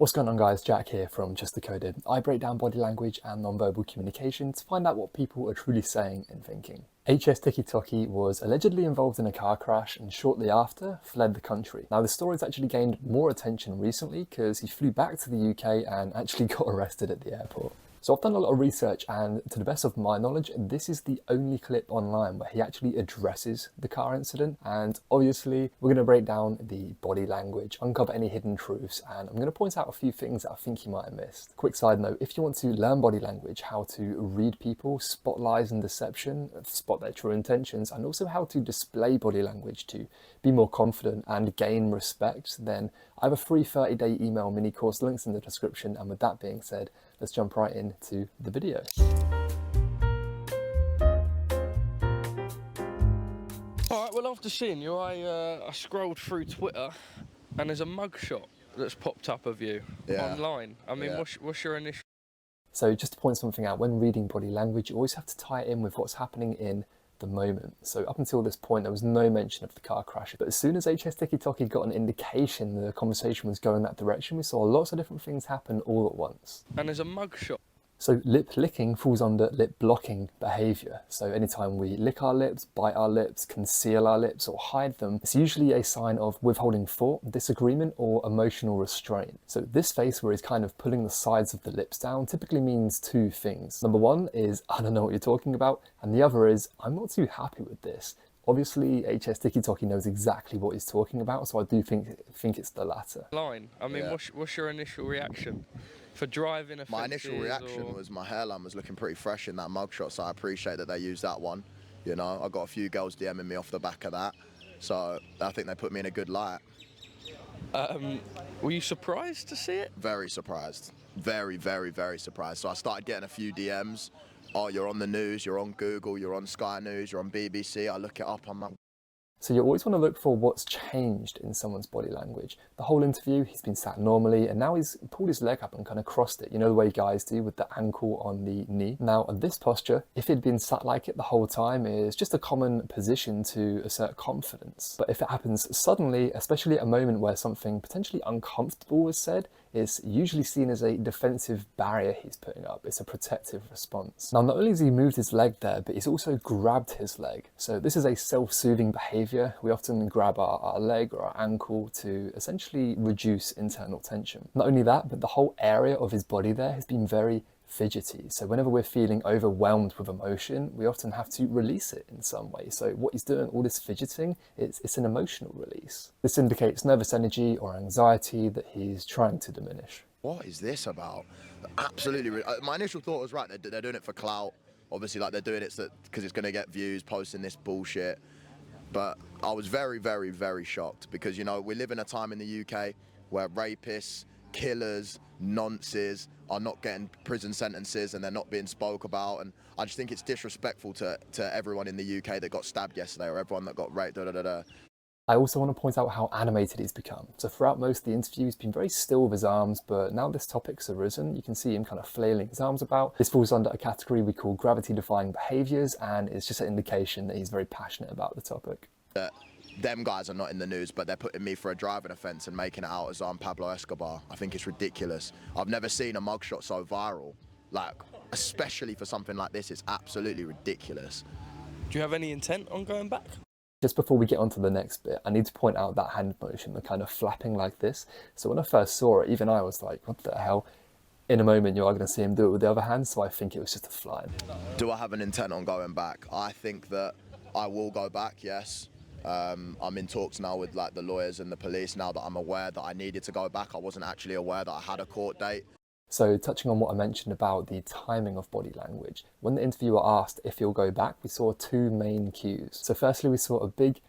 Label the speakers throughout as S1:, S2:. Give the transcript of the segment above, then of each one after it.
S1: What's going on, guys? Jack here from Just Decoded. I break down body language and non-verbal communication to find out what people are truly saying and thinking. HS Tikky Tokky was allegedly involved in a car crash and shortly after fled the country. Now, the story's actually gained more attention recently because he flew back to the UK and actually got arrested at the airport. So I've done a lot of research, and to the best of my knowledge, this is the only clip online where he actually addresses the car incident. And obviously, we're going to break down the body language, uncover any hidden truths, and I'm going to point out a few things that I think you might have missed. Quick side note, if you want to learn body language, how to read people, spot lies and deception, spot their true intentions, and also how to display body language to be more confident and gain respect, then I have a free 30-day email mini course, links in the description. And with that being said, let's jump right into the video.
S2: Alright, well, after seeing you, I scrolled through Twitter and there's a mugshot that's popped up of you online. I mean, what's your initial...
S1: So just to point something out, when reading body language, you always have to tie it in with what's happening in the moment. So up until this point, there was no mention of the car crash. But as soon as HS Tikky Tokky got an indication the conversation was going that direction, we saw lots of different things happen all at once.
S2: And there's a mugshot.
S1: So lip licking falls under lip blocking behaviour. So anytime we lick our lips, bite our lips, conceal our lips or hide them, it's usually a sign of withholding thought, disagreement or emotional restraint. So this face where he's kind of pulling the sides of the lips down typically means two things. Number one is, I don't know what you're talking about. And the other is, I'm not too happy with this. Obviously, HS Tikky Tokky knows exactly what he's talking about, so I do think it's the latter.
S2: I mean, what's your initial reaction? For driving offences?
S3: My initial reaction was my hairline was looking pretty fresh in that mugshot, so I appreciate that they used that one. You know, I got a few girls DMing me off the back of that, so I think they put me in a good light.
S2: Were you surprised to see it?
S3: Very surprised. Very, very, very surprised. So I started getting a few DMs. Oh, you're on the news, you're on Google, you're on Sky News, you're on BBC. I look it up, I'm like...
S1: So you always want to look for what's changed in someone's body language. The whole interview, he's been sat normally, and now he's pulled his leg up and kind of crossed it. You know the way guys do with the ankle on the knee. Now, this posture, if he'd been sat like it the whole time, is just a common position to assert confidence. But if it happens suddenly, especially at a moment where something potentially uncomfortable was said, it's usually seen as a defensive barrier he's putting up. It's a protective response. Now, not only has he moved his leg there, but he's also grabbed his leg. So this is a self-soothing behavior. We often grab our leg or our ankle to essentially reduce internal tension. Not only that, but the whole area of his body there has been very fidgety. So whenever we're feeling overwhelmed with emotion, we often have to release it in some way. So what he's doing, all this fidgeting, it's an emotional release. This indicates nervous energy or anxiety that he's trying to diminish.
S3: What is this about? Absolutely. My initial thought was, right, they're doing it for clout. Obviously, like, they're doing it because it's going to get views, posting this bullshit. But I was very, very, very shocked because, you know, we live in a time in the UK where rapists, killers, nonces are not getting prison sentences and they're not being spoke about, and I just think it's disrespectful to everyone in the UK that got stabbed yesterday or everyone that got raped.
S1: I also want to point out how animated he's become. So throughout most of the interview, he's been very still with his arms, but now this topic's arisen, you can see him kind of flailing his arms about. This falls under a category we call gravity-defying behaviours, and it's just an indication that he's very passionate about the topic.
S3: Them guys are not in the news, but they're putting me for a driving offence and making it out as I'm Pablo Escobar. I think it's ridiculous. I've never seen a mugshot so viral. Like, especially for something like this, it's absolutely ridiculous.
S2: Do you have any intent on going back?
S1: Just before we get on to the next bit, I need to point out that hand motion, the kind of flapping like this. So when I first saw it, even I was like, what the hell? In a moment, you are going to see him do it with the other hand, so I think it was just a fly.
S3: Do I have an intent on going back? I think that I will go back, yes. I'm in talks now with like the lawyers and the police now that I'm aware that I needed to go back. I wasn't actually aware that I had a court date.
S1: So touching on what I mentioned about the timing of body language, when the interviewer asked if he'll go back, we saw two main cues. So firstly, we saw a big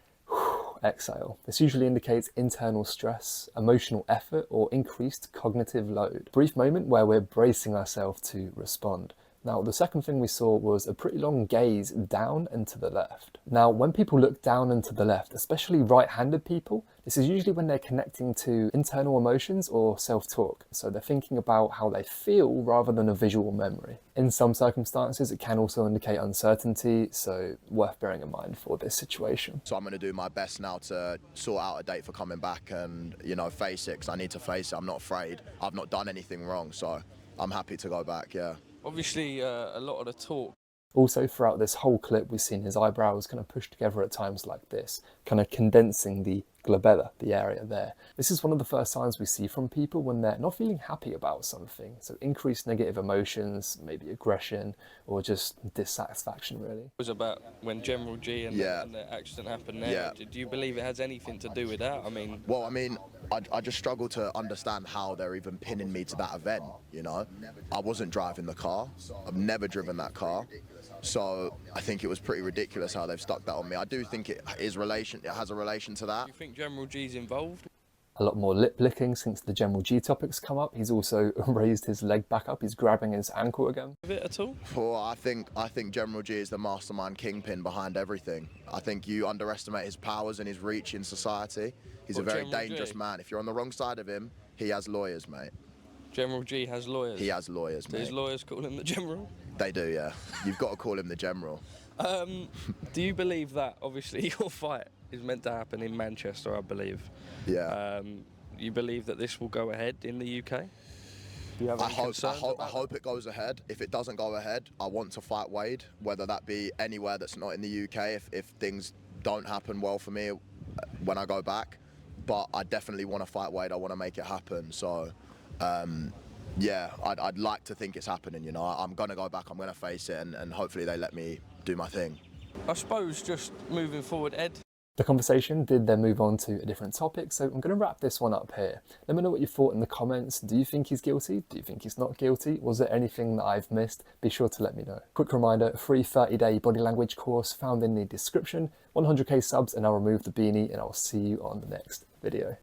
S1: exhale. This usually indicates internal stress, emotional effort, or increased cognitive load. Brief moment where we're bracing ourselves to respond. Now, the second thing we saw was a pretty long gaze down and to the left. Now, when people look down and to the left, especially right-handed people, this is usually when they're connecting to internal emotions or self-talk. So they're thinking about how they feel rather than a visual memory. In some circumstances, it can also indicate uncertainty, so worth bearing in mind for this situation.
S3: So I'm going to do my best now to sort out a date for coming back and, you know, face it, because I need to face it. I'm not afraid. I've not done anything wrong, so I'm happy to go back, yeah.
S2: Obviously, a lot of the talk.
S1: Also, throughout this whole clip, we've seen his eyebrows kind of pushed together at times like this, kind of condensing the glabella, the area there. This is one of the first signs we see from people when they're not feeling happy about something. So increased negative emotions, maybe aggression, or just dissatisfaction, really.
S2: It was about when General G and the accident happened there.
S3: Yeah.
S2: Do you believe it has anything to do with that? I mean...
S3: Well, I mean, I just struggle to understand how they're even pinning me to that event, you know? I wasn't driving the car. I've never driven that car. So I think it was pretty ridiculous how they've stuck that on me. I do think it has a relation to that.
S2: Do you think General G's involved?
S1: A lot more lip licking since the General G topic's come up. He's also raised his leg back up. He's grabbing his ankle again.
S2: A bit at all?
S3: Well, I think General G is the mastermind kingpin behind everything. I think you underestimate his powers and his reach in society. He's a very dangerous man. If you're on the wrong side of him, he has lawyers, mate.
S2: General G has lawyers?
S3: He has lawyers, mate.
S2: Do his lawyers call him the General?
S3: They do, yeah. You've got to call him the General.
S2: Do you believe that, obviously, your fight is meant to happen in Manchester, I believe?
S3: Yeah.
S2: You believe that this will go ahead in the UK? Do you have any concerns about
S3: I hope it goes ahead. If it doesn't go ahead, I want to fight Wade, whether that be anywhere that's not in the UK, if things don't happen well for me when I go back. But I definitely want to fight Wade. I want to make it happen. So, yeah, I'd like to think it's happening, you know. I'm going to go back, I'm going to face it, and hopefully they let me do my thing.
S2: I suppose just moving forward, Ed.
S1: The conversation did then move on to a different topic, so I'm going to wrap this one up here. Let me know what you thought in the comments. Do you think he's guilty? Do you think he's not guilty? Was there anything that I've missed? Be sure to let me know. Quick reminder, a free 30-day body language course found in the description. 100k subs and I'll remove the beanie, and I'll see you on the next video.